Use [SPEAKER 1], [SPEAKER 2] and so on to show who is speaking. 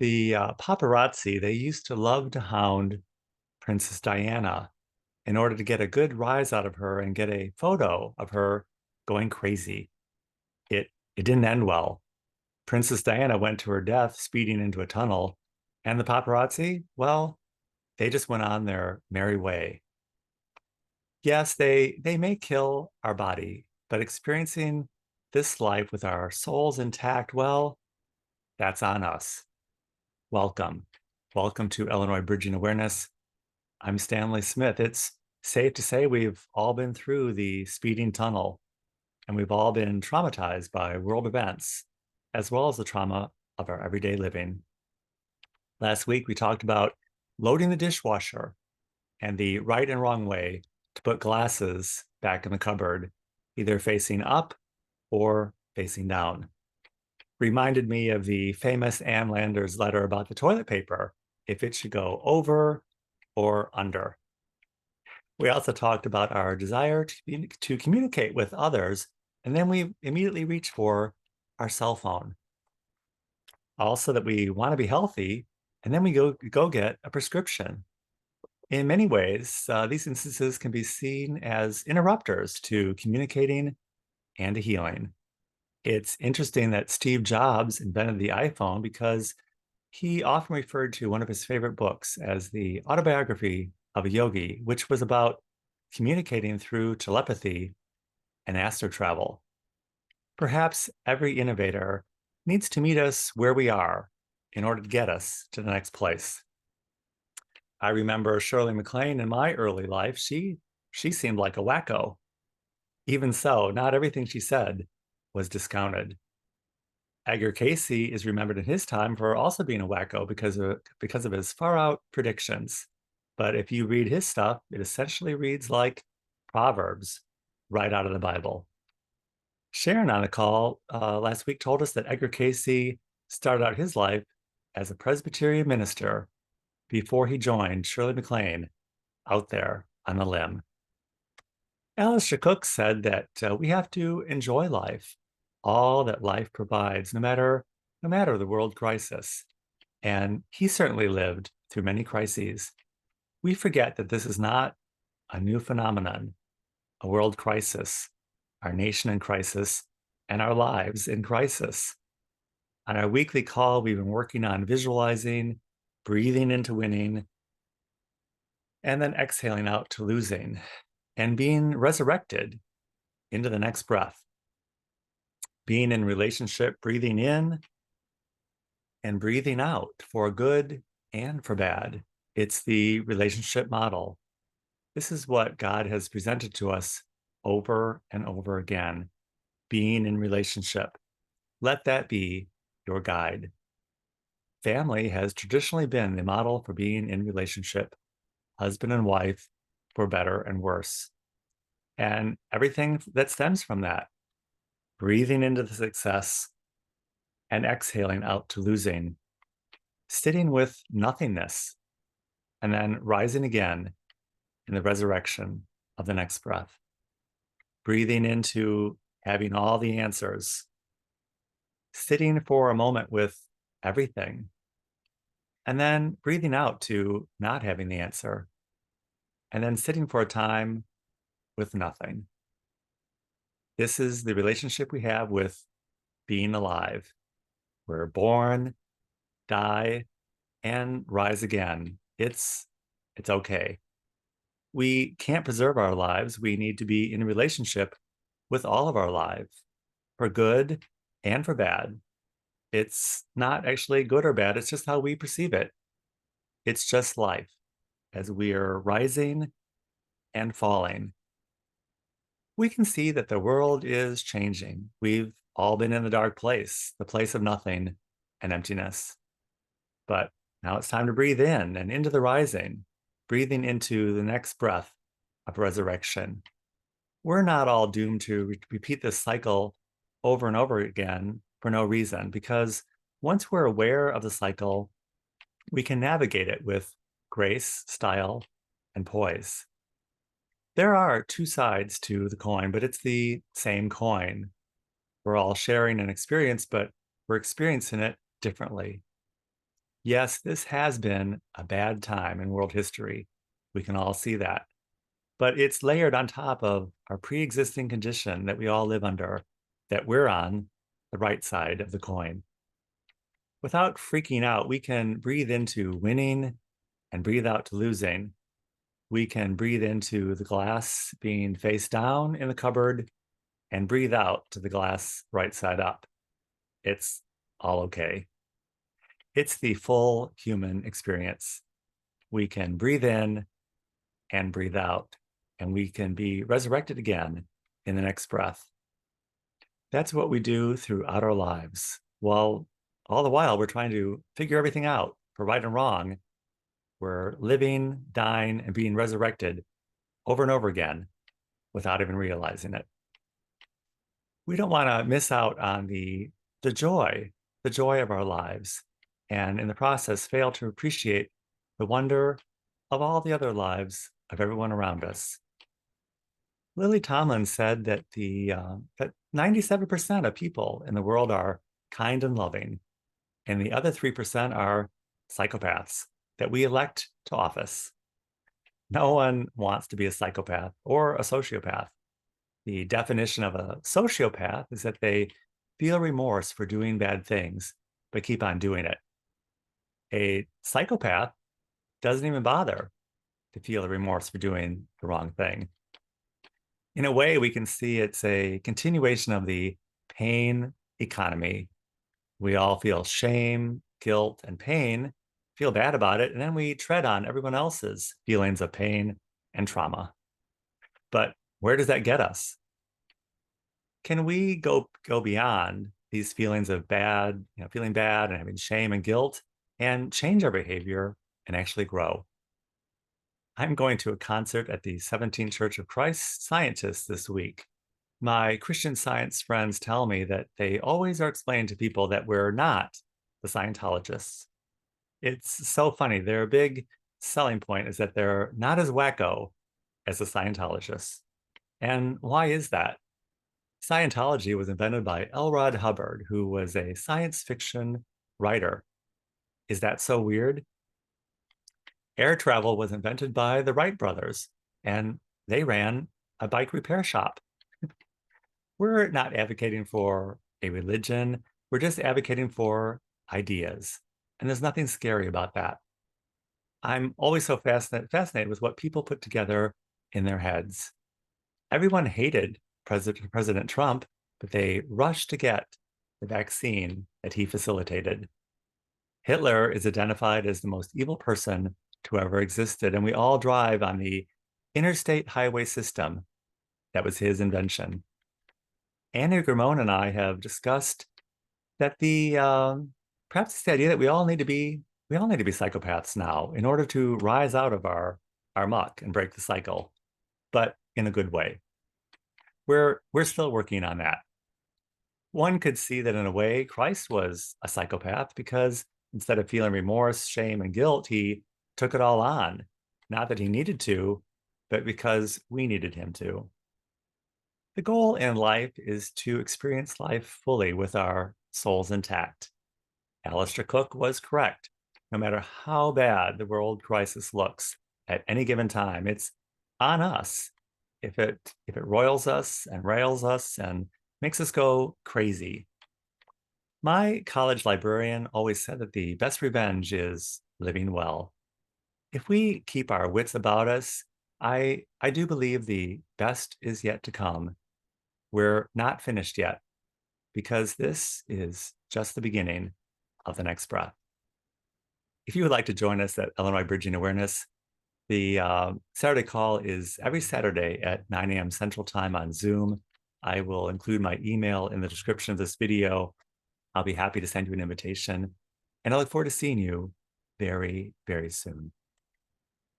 [SPEAKER 1] The paparazzi, they used to love to hound Princess Diana in order to get a good rise out of her and get a photo of her going crazy. It didn't end well. Princess Diana went to her death speeding into a tunnel, and the paparazzi, well, they just went on their merry way. Yes, they may kill our body, but experiencing this life with our souls intact, well, that's on us. Welcome. Welcome to Illinois Bridging Awareness. I'm Stanley Smith. It's safe to say we've all been through the speeding tunnel, and we've all been traumatized by world events, as well as the trauma of our everyday living. Last week, we talked about loading the dishwasher and the right and wrong way to put glasses back in the cupboard, either facing up or facing down. Reminded me of the famous Ann Landers letter about the toilet paper, if it should go over or under. We also talked about our desire to communicate with others, and then we immediately reach for our cell phone. Also, that we want to be healthy, and then we go get a prescription. In many ways, these instances can be seen as interrupters to communicating and to healing. It's interesting that Steve Jobs invented the iPhone because he often referred to one of his favorite books as the autobiography of a yogi, which was about communicating through telepathy and astral travel. Perhaps every innovator needs to meet us where we are in order to get us to the next place. I remember Shirley MacLaine in my early life. She seemed like a wacko. Even so, not everything she said was discounted. Edgar Casey is remembered in his time for also being a wacko because of his far out predictions. But if you read his stuff, it essentially reads like Proverbs right out of the Bible. Sharon on the call last week told us that Edgar Casey started out his life as a Presbyterian minister before he joined Shirley MacLaine out there on the limb. Alistair Cook said that we have to enjoy life, all that life provides, no matter the world crisis. And he certainly lived through many crises. We forget that this is not a new phenomenon, a world crisis, our nation in crisis, and our lives in crisis. On our weekly call, we've been working on visualizing, breathing into winning, and then exhaling out to losing, and being resurrected into the next breath. Being in relationship, breathing in and breathing out for good and for bad. It's the relationship model. This is what God has presented to us over and over again. Being in relationship. Let that be your guide. Family has traditionally been the model for being in relationship, husband and wife, for better and worse. And everything that stems from that, breathing into the success and exhaling out to losing, sitting with nothingness, and then rising again in the resurrection of the next breath, breathing into having all the answers, sitting for a moment with everything, and then breathing out to not having the answer, and then sitting for a time with nothing. This is the relationship we have with being alive. We're born, die, and rise again. It's okay. We can't preserve our lives. We need to be in relationship with all of our lives, for good and for bad. It's not actually good or bad. It's just how we perceive it. It's just life as we are rising and falling. We can see that the world is changing. We've all been in the dark place, the place of nothing and emptiness. But now it's time to breathe in and into the rising, breathing into the next breath of resurrection. We're not all doomed to repeat this cycle over and over again for no reason, because once we're aware of the cycle, we can navigate it with grace, style, and poise. There are two sides to the coin, but it's the same coin. We're all sharing an experience, but we're experiencing it differently. Yes, this has been a bad time in world history. We can all see that. But it's layered on top of our pre existing condition that we all live under, that we're on the right side of the coin. Without freaking out, we can breathe into winning and breathe out to losing. We can breathe into the glass being face down in the cupboard and breathe out to the glass right side up. It's all okay. It's the full human experience. We can breathe in and breathe out, and we can be resurrected again in the next breath. That's what we do throughout our lives. While all the while we're trying to figure everything out for right and wrong, we're living, dying, and being resurrected over and over again without even realizing it. We don't want to miss out on the joy, the joy of our lives, and in the process fail to appreciate the wonder of all the other lives of everyone around us. Lily Tomlin said that that 97% of people in the world are kind and loving, and the other 3% are psychopaths that we elect to office. No one wants to be a psychopath or a sociopath. The definition of a sociopath is that they feel remorse for doing bad things, but keep on doing it. A psychopath doesn't even bother to feel the remorse for doing the wrong thing. In a way, we can see it's a continuation of the pain economy. We all feel shame, guilt, and pain, feel bad about it, and then we tread on everyone else's feelings of pain and trauma. But where does that get us? Can we go beyond these feelings of bad, feeling bad and having shame and guilt and change our behavior and actually grow? I'm going to a concert at the 17th Church of Christ Scientists this week. My Christian Science friends tell me that they always are explaining to people that we're not the Scientologists. It's so funny. Their big selling point is that they're not as wacko as the Scientologists. And why is that? Scientology was invented by L. Ron Hubbard, who was a science fiction writer. Is that so weird? Air travel was invented by the Wright brothers, and they ran a bike repair shop. We're not advocating for a religion, we're just advocating for ideas. And there's nothing scary about that. I'm always so fascinated with what people put together in their heads. Everyone hated President Trump, but they rushed to get the vaccine that he facilitated. Hitler is identified as the most evil person to ever existed, and we all drive on the interstate highway system that was his invention. Annie Gramone and I have discussed that perhaps it's the idea that we all need to be psychopaths now in order to rise out of our muck and break the cycle, but in a good way. We're still working on that. One could see that in a way, Christ was a psychopath because instead of feeling remorse, shame, and guilt, he took it all on. Not that he needed to, but because we needed him to. The goal in life is to experience life fully with our souls intact. Alistair Cook was correct. No matter how bad the world crisis looks at any given time, it's on us. If it roils us and rails us and makes us go crazy. My college librarian always said that the best revenge is living well. If we keep our wits about us, I do believe the best is yet to come. We're not finished yet because this is just the beginning of the next breath. If you would like to join us at Illinois Bridging Awareness, the Saturday call is every Saturday at 9 a.m. Central Time on Zoom. I will include my email in the description of this video. I'll be happy to send you an invitation, and I look forward to seeing you very, very soon.